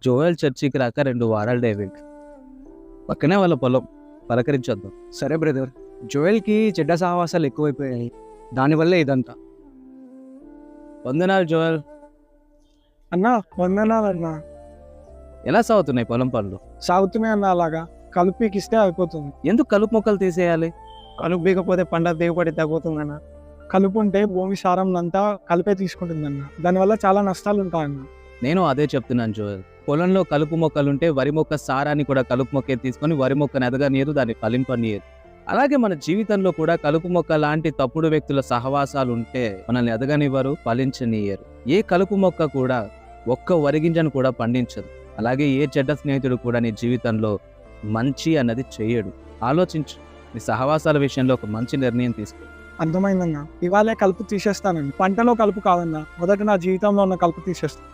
జోయల్ చర్చికి రాక 2 వారాలు డేవిడ్. పక్కనే వాళ్ళ పొలం. పలకరించొద్దాం. సరే బ్రదర్, జోయల్కి చెడ్డ సహవాసాలు ఎక్కువైపోయాయి, దానివల్లే ఇదంతా. వందనాలు జోయల్. అన్నా వందనాలన్నా. ఎలా సాగుతున్నాయి పొలం పనులు? సాగుతున్నాయి అన్న, అలాగా కలుపుకిస్తే అయిపోతుంది. ఎందుకు కలుపు మొక్కలు తీసేయాలి? కలుపు బీకపోతే పంట దిగుబడి తగ్గుతుందన్న. కలుపు ఉంటే భూమి సారం అంతా కలిపే తీసుకుంటుందన్న, దానివల్ల చాలా నష్టాలు ఉంటాయన్న. నేను అదే చెప్తున్నాను జోయల్. పొలంలో కలుపు మొక్కలుంటే వరి మొక్క సారాన్ని కూడా కలుపు మొక్కే తీసుకొని వరి మొక్కను ఎదగనీయరు, దాన్ని ఫలింపనీయరు. అలాగే మన జీవితంలో కూడా కలుపు మొక్క లాంటి తప్పుడు వ్యక్తుల సహవాసాలు ఉంటే మనల్ని ఎదగనివ్వరు, ఫలించనీయరు. ఏ కలుపు మొక్క కూడా ఒక్క వరిగింజను కూడా పండించదు. అలాగే ఏ చెడ్డ స్నేహితుడు కూడా నీ జీవితంలో మంచి అన్నది చేయడు. ఆలోచించు. నీ సహవాసాల విషయంలో ఒక మంచి నిర్ణయం తీసుకో. అర్థమైందన్న, ఇవాళే కలుపు తీసేస్తానండి. పంటలో కలుపు కాదన్నా, మొదట నా జీవితంలో ఉన్న కలుపు తీసేస్తాను.